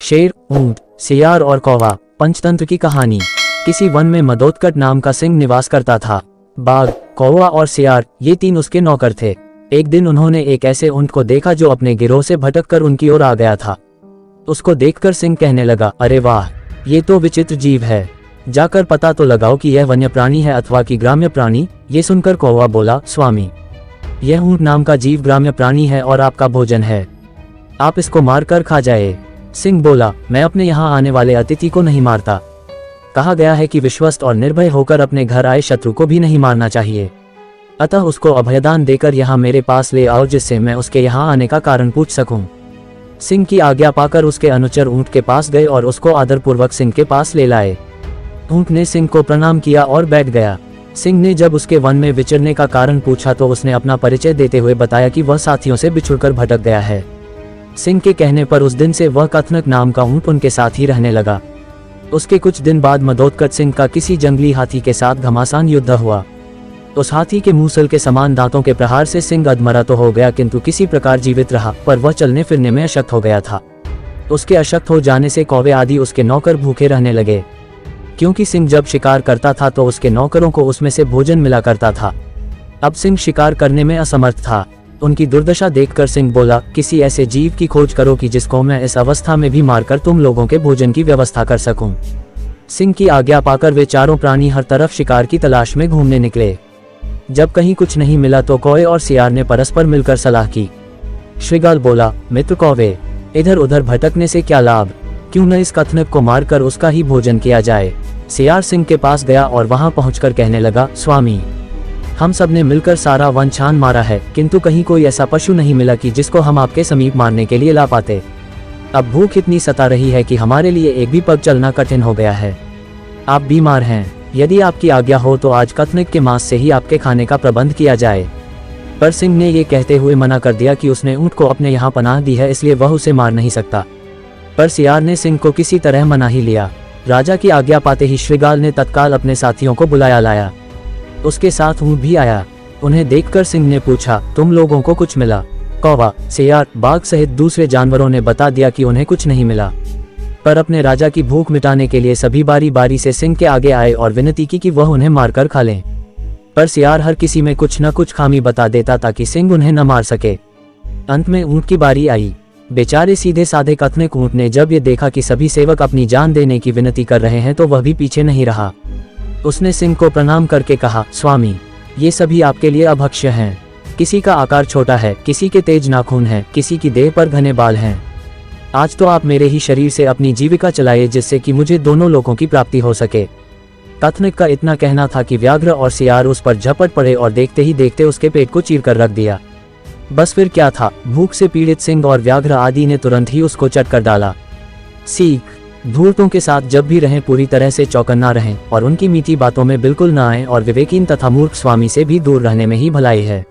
शेर, ऊंट, सियार और कौवा। पंचतंत्र की कहानी। किसी वन में मदोत्कट नाम का सिंह निवास करता था। बाघ, कौवा और सियार ये तीन उसके नौकर थे। एक दिन उन्होंने एक ऐसे ऊंट को देखा जो अपने गिरोह से भटककर उनकी ओर आ गया था। उसको देखकर सिंह कहने लगा, अरे वाह, ये तो विचित्र जीव है, जाकर पता तो लगाओ कि यह वन्य प्राणी है अथवा कि ग्राम्य प्राणी। ये सुनकर कौवा बोला, स्वामी, यह ऊंट नाम का जीव ग्राम्य प्राणी है और आपका भोजन है, आप इसको मारकर खा जाए। सिंह बोला, मैं अपने यहाँ आने वाले अतिथि को नहीं मारता। कहा गया है कि विश्वस्त और निर्भय होकर अपने घर आए शत्रु को भी नहीं मारना चाहिए। अतः उसको अभयदान देकर यहाँ मेरे पास ले आओ, जिससे मैं उसके यहाँ आने का कारण पूछ सकूं। सिंह की आज्ञा पाकर उसके अनुचर ऊंट के पास गए और उसको आदरपूर्वक सिंह के पास ले लाए। ऊंट ने सिंह को प्रणाम किया और बैठ गया। सिंह ने जब उसके वन में विचरने का कारण पूछा तो उसने अपना परिचय देते हुए बताया कि वह साथियों से बिछुड़कर भटक गया है। सिंह के कहने पर उस दिन से वह कथनक नाम का ऊंट उनके साथ ही रहने लगा। उसके कुछ दिन बाद मदोत्कट सिंह का किसी जंगली हाथी के साथ घमासान युद्ध हुआ। उस हाथी के मूसल के समान दांतों के प्रहार से सिंह अधमरा तो हो गया, किंतु किसी प्रकार जीवित रहा, पर वह चलने फिरने में अशक्त हो गया था। उसके अशक्त हो जाने से कौवे आदि उसके नौकर भूखे रहने लगे, क्योंकि सिंह जब शिकार करता था तो उसके नौकरों को उसमें से भोजन मिला करता था। अब सिंह शिकार करने में असमर्थ था। उनकी दुर्दशा देखकर सिंह बोला, किसी ऐसे जीव की खोज करो कि जिसको मैं इस अवस्था में भी मारकर तुम लोगों के भोजन की व्यवस्था कर सकूं। सिंह की आज्ञा पाकर वे चारों प्राणी हर तरफ शिकार की तलाश में घूमने निकले। जब कहीं कुछ नहीं मिला तो कौवे और सियार ने परस्पर मिलकर सलाह की। श्रीगाल बोला, मित्र कौवे, इधर उधर भटकने से क्या लाभ, क्यों न इस कथनक को मारकर उसका ही भोजन किया जाए। सियार सिंह के पास गया और वहां पहुंचकर कहने लगा, स्वामी, हम सब ने मिलकर सारा वन छान मारा है, किंतु कहीं कोई ऐसा पशु नहीं मिला कि जिसको हम आपके समीप मारने के लिए ला पाते। अब भूख इतनी सता रही है कि हमारे लिए एक भी पग चलना कठिन हो गया है। आप बीमार हैं, यदि आपकी आज्ञा हो तो आज कथनक के मांस से ही आपके खाने का प्रबंध किया जाए। पर सिंह ने ये कहते हुए मना कर दिया कि उसने ऊंट को अपने यहाँ पनाह दी है, इसलिए वह उसे मार नहीं सकता। पर सियार ने सिंह को किसी तरह मना ही लिया। राजा की आज्ञा पाते ही श्रीगाल ने तत्काल अपने साथियों को बुलाया लाया। उसके साथ ऊंट भी आया। उन्हें देखकर सिंह ने पूछा, तुम लोगों को कुछ मिला? कौवा, सियार, बाघ सहित दूसरे जानवरों ने बता दिया कि उन्हें कुछ नहीं मिला। पर अपने राजा की भूख मिटाने के लिए सभी बारी बारी से सिंह के आगे आए और विनती की कि वह उन्हें मारकर खा लें। पर सियार हर किसी में कुछ न कुछ खामी बता देता ताकि सिंह उन्हें न मार सके। अंत में ऊंट की बारी आई। बेचारे सीधे साधे कथनक ऊंट ने जब ये देखा कि सभी सेवक अपनी जान देने की विनती कर रहे हैं तो वह भी पीछे नहीं रहा। उसने सिंह को प्रणाम करके कहा, स्वामी, ये सभी आपके लिए अभक्ष्य हैं। किसी का आकार छोटा है, किसी के तेज नाखून हैं, किसी की देह पर घने बाल हैं। आज तो आप मेरे ही शरीर से अपनी जीविका चलाइए, जिससे कि मुझे दोनों लोगों की प्राप्ति हो सके। कथनक का इतना कहना था कि व्याघ्र और सियार उस पर झपट पड़े और देखते ही देखते उसके पेट को चीर कर रख दिया। बस फिर क्या था, भूख से पीड़ित सिंह और व्याघ्र आदि ने तुरंत ही उसको चट कर डाला। सीख, धूर्तों के साथ जब भी रहें पूरी तरह से चौकन्ना रहें और उनकी मीठी बातों में बिल्कुल न आए, और विवेकीन तथा मूर्ख स्वामी से भी दूर रहने में ही भलाई है।